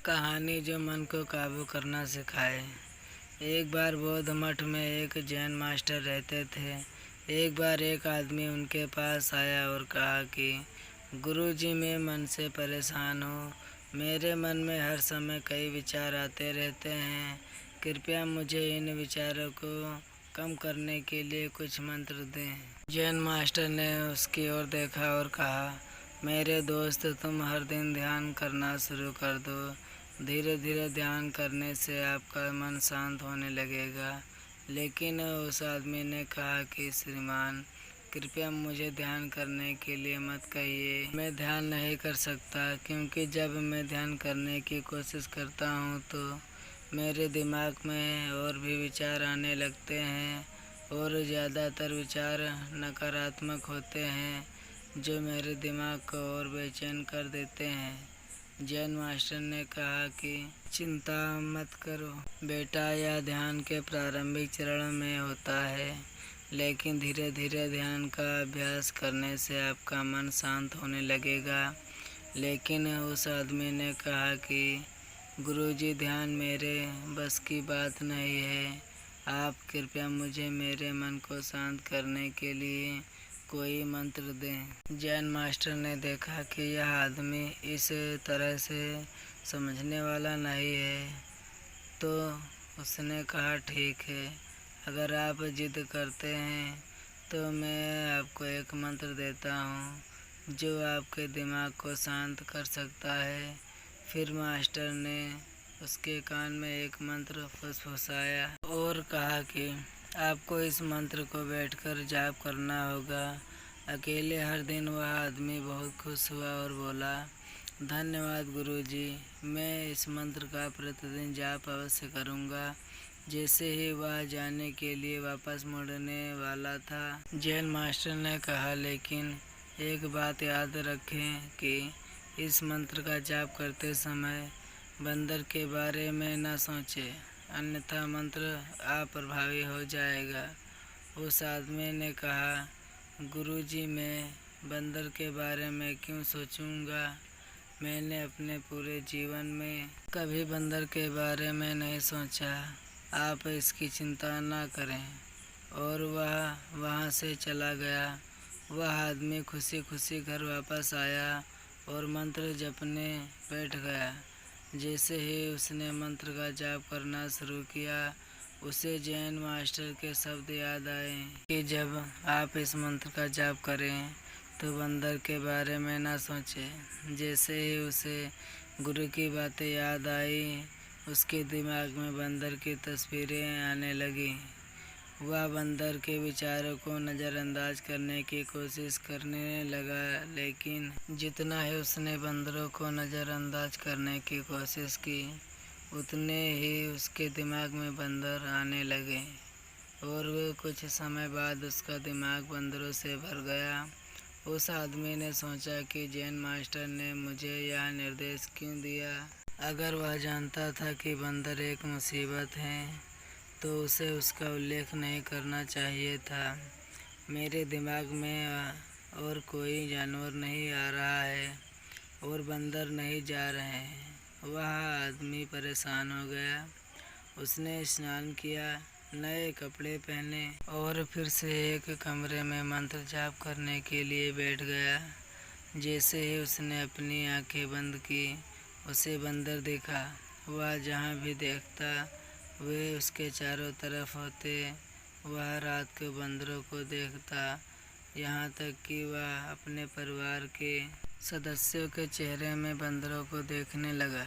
कहानी जो मन को काबू करना सिखाए। एक बार बौद्ध मठ में एक जैन मास्टर रहते थे। एक बार एक आदमी उनके पास आया और कहा कि गुरुजी, मैं मन से परेशान हूँ। मेरे मन में हर समय कई विचार आते रहते हैं। कृपया मुझे इन विचारों को कम करने के लिए कुछ मंत्र दें। जैन मास्टर ने उसकी ओर देखा और कहा, मेरे दोस्त, तुम हर दिन ध्यान करना शुरू कर दो। धीरे धीरे ध्यान करने से आपका मन शांत होने लगेगा। लेकिन उस आदमी ने कहा कि श्रीमान, कृपया मुझे ध्यान करने के लिए मत कहिए। मैं ध्यान नहीं कर सकता, क्योंकि जब मैं ध्यान करने की कोशिश करता हूँ तो मेरे दिमाग में और भी विचार आने लगते हैं और ज़्यादातर विचार नकारात्मक होते हैं जो मेरे दिमाग को और बेचैन कर देते हैं। जैन मास्टर ने कहा कि चिंता मत करो बेटा, यह ध्यान के प्रारंभिक चरण में होता है, लेकिन धीरे धीरे ध्यान का अभ्यास करने से आपका मन शांत होने लगेगा। लेकिन उस आदमी ने कहा कि गुरुजी, ध्यान मेरे बस की बात नहीं है। आप कृपया मुझे मेरे मन को शांत करने के लिए कोई मंत्र दें। जैन मास्टर ने देखा कि यह आदमी इस तरह से समझने वाला नहीं है, तो उसने कहा, ठीक है, अगर आप जिद करते हैं तो मैं आपको एक मंत्र देता हूँ जो आपके दिमाग को शांत कर सकता है। फिर मास्टर ने उसके कान में एक मंत्र फुसफुसाया और कहा कि आपको इस मंत्र को बैठकर जाप करना होगा अकेले हर दिन। वह आदमी बहुत खुश हुआ और बोला, धन्यवाद गुरुजी, मैं इस मंत्र का प्रतिदिन जाप अवश्य करूँगा। जैसे ही वह जाने के लिए वापस मुड़ने वाला था, जैन मास्टर ने कहा, लेकिन एक बात याद रखें कि इस मंत्र का जाप करते समय बंदर के बारे में न सोचें, अन्यथा मंत्र अप्रभावी हो जाएगा। उस आदमी ने कहा, गुरुजी, मैं बंदर के बारे में क्यों सोचूंगा? मैंने अपने पूरे जीवन में कभी बंदर के बारे में नहीं सोचा। आप इसकी चिंता न करें। और वह वहाँ से चला गया। वह आदमी खुशी खुशी घर वापस आया और मंत्र जपने बैठ गया। जैसे ही उसने मंत्र का जाप करना शुरू किया, उसे जैन मास्टर के शब्द याद आए कि जब आप इस मंत्र का जाप करें तो बंदर के बारे में ना सोचें। जैसे ही उसे गुरु की बातें याद आई, उसके दिमाग में बंदर की तस्वीरें आने लगीं। वह बंदर के विचारों को नज़रअंदाज करने की कोशिश करने लगा, लेकिन जितना ही उसने बंदरों को नज़रअंदाज करने की कोशिश की, उतने ही उसके दिमाग में बंदर आने लगे और कुछ समय बाद उसका दिमाग बंदरों से भर गया। उस आदमी ने सोचा कि जैन मास्टर ने मुझे यह निर्देश क्यों दिया? अगर वह जानता था कि बंदर एक मुसीबत है तो उसे उसका उल्लेख नहीं करना चाहिए था। मेरे दिमाग में और कोई जानवर नहीं आ रहा है और बंदर नहीं जा रहे हैं। वह आदमी परेशान हो गया। उसने स्नान किया, नए कपड़े पहने और फिर से एक कमरे में मंत्र जाप करने के लिए बैठ गया। जैसे ही उसने अपनी आंखें बंद की, उसे बंदर दिखा। वह जहाँ भी देखता वे उसके चारों तरफ होते। वह रात को बंदरों को देखता, यहाँ तक कि वह अपने परिवार के सदस्यों के चेहरे में बंदरों को देखने लगा।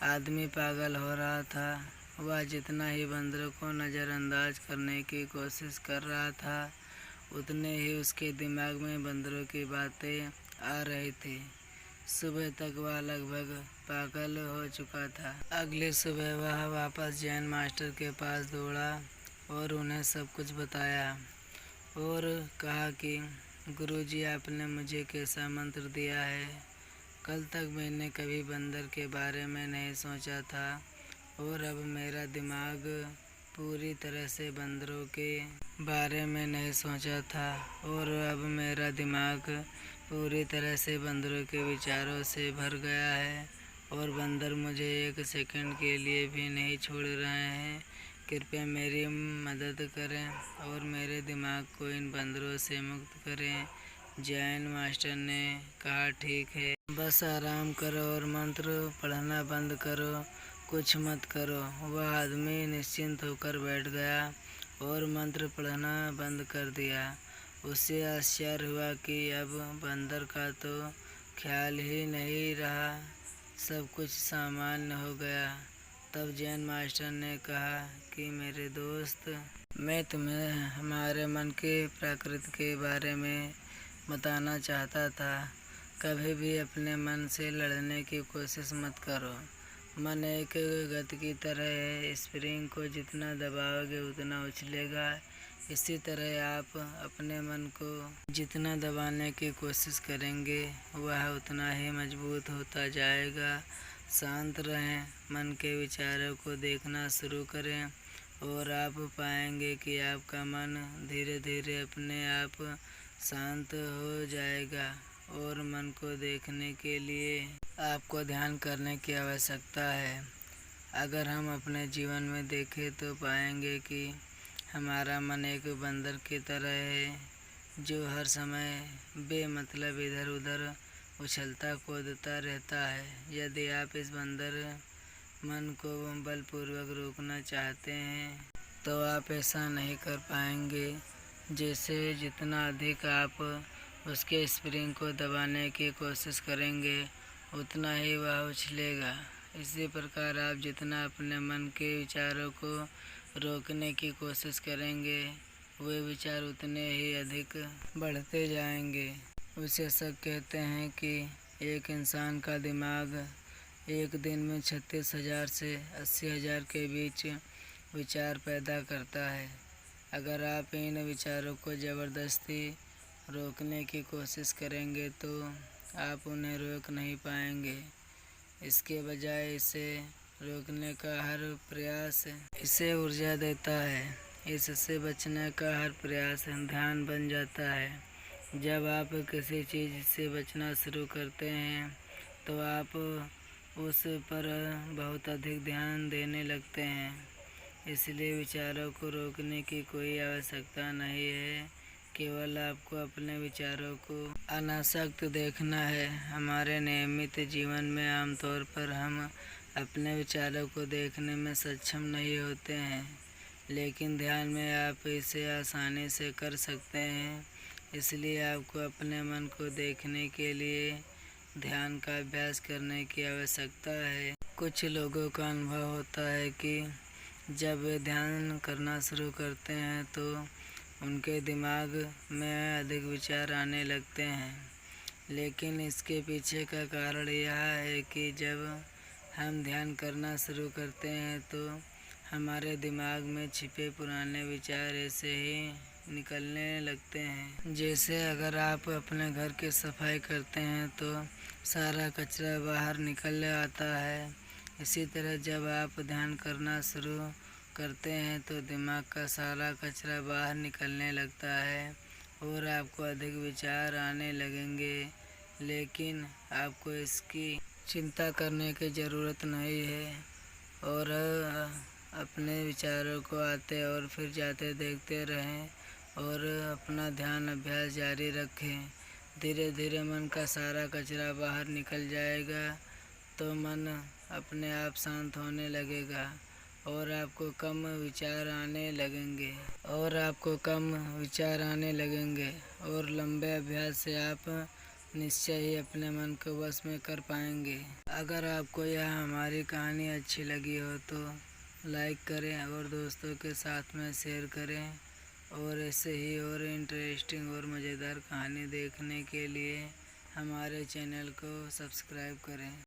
आदमी पागल हो रहा था। वह जितना ही बंदरों को नज़रअंदाज करने की कोशिश कर रहा था, उतने ही उसके दिमाग में बंदरों की बातें आ रही थी। सुबह तक वह लगभग पागल हो चुका था। अगली सुबह वह वापस जैन मास्टर के पास दौड़ा और उन्हें सब कुछ बताया और कहा कि गुरुजी, आपने मुझे कैसा मंत्र दिया है? कल तक मैंने कभी बंदर के बारे में नहीं सोचा था और अब मेरा दिमाग पूरी तरह से बंदरों के बारे में नहीं सोचा था और अब मेरा दिमाग पूरी तरह से बंदरों के विचारों से भर गया है और बंदर मुझे एक सेकंड के लिए भी नहीं छोड़ रहे हैं। कृपया मेरी मदद करें और मेरे दिमाग को इन बंदरों से मुक्त करें। जैन मास्टर ने कहा, ठीक है, बस आराम करो और मंत्र पढ़ना बंद करो, कुछ मत करो। वह आदमी निश्चिंत होकर बैठ गया और मंत्र पढ़ना बंद कर दिया। उसे आश्चर्य हुआ कि अब बंदर का तो ख्याल ही नहीं रहा, सब कुछ सामान्य हो गया। तब जैन मास्टर ने कहा कि मेरे दोस्त, मैं तुम्हें हमारे मन की प्रकृति के बारे में बताना चाहता था। कभी भी अपने मन से लड़ने की कोशिश मत करो। मन एक गति की तरह है, स्प्रिंग को जितना दबाओगे उतना उछलेगा। इसी तरह आप अपने मन को जितना दबाने की कोशिश करेंगे वह उतना ही मजबूत होता जाएगा। शांत रहें, मन के विचारों को देखना शुरू करें और आप पाएंगे कि आपका मन धीरे धीरे अपने आप शांत हो जाएगा। और मन को देखने के लिए आपको ध्यान करने की आवश्यकता है। अगर हम अपने जीवन में देखें तो पाएंगे कि हमारा मन एक बंदर की तरह है जो हर समय बेमतलब इधर उधर उछलता कूदता रहता है। यदि आप इस बंदर मन को बलपूर्वक रोकना चाहते हैं तो आप ऐसा नहीं कर पाएंगे। जैसे जितना अधिक आप उसके स्प्रिंग को दबाने की कोशिश करेंगे उतना ही वह उछलेगा। इसी प्रकार आप जितना अपने मन के विचारों को रोकने की कोशिश करेंगे वे विचार उतने ही अधिक बढ़ते जाएंगे। विशेषज्ञ कहते हैं कि एक इंसान का दिमाग एक दिन में 36,000 से 80,000 के बीच विचार पैदा करता है। अगर आप इन विचारों को ज़बरदस्ती रोकने की कोशिश करेंगे तो आप उन्हें रोक नहीं पाएंगे। इसके बजाय इसे रोकने का हर प्रयास इसे ऊर्जा देता है। इससे बचने का हर प्रयास ध्यान बन जाता है। जब आप किसी चीज़ से बचना शुरू करते हैं तो आप उस पर बहुत अधिक ध्यान देने लगते हैं। इसलिए विचारों को रोकने की कोई आवश्यकता नहीं है, केवल आपको अपने विचारों को अनासक्त देखना है। हमारे नियमित जीवन में आमतौर पर हम अपने विचारों को देखने में सक्षम नहीं होते हैं, लेकिन ध्यान में आप इसे आसानी से कर सकते हैं। इसलिए आपको अपने मन को देखने के लिए ध्यान का अभ्यास करने की आवश्यकता है। कुछ लोगों का अनुभव होता है कि जब वे ध्यान करना शुरू करते हैं तो उनके दिमाग में अधिक विचार आने लगते हैं, लेकिन इसके पीछे का कारण यह है कि जब हम ध्यान करना शुरू करते हैं तो हमारे दिमाग में छिपे पुराने विचार ऐसे ही निकलने लगते हैं। जैसे अगर आप अपने घर की सफाई करते हैं तो सारा कचरा बाहर निकल आता है। इसी तरह जब आप ध्यान करना शुरू करते हैं तो दिमाग का सारा कचरा बाहर निकलने लगता है और आपको अधिक विचार आने लगेंगे। लेकिन आपको इसकी चिंता करने की ज़रूरत नहीं है और अपने विचारों को आते और फिर जाते देखते रहें और अपना ध्यान अभ्यास जारी रखें। धीरे धीरे मन का सारा कचरा बाहर निकल जाएगा तो मन अपने आप शांत होने लगेगा और आपको कम विचार आने लगेंगे और लंबे अभ्यास से आप निश्चय ही अपने मन को वश में कर पाएंगे। अगर आपको यह हमारी कहानी अच्छी लगी हो तो लाइक करें और दोस्तों के साथ में शेयर करें और ऐसे ही और इंटरेस्टिंग और मज़ेदार कहानी देखने के लिए हमारे चैनल को सब्सक्राइब करें।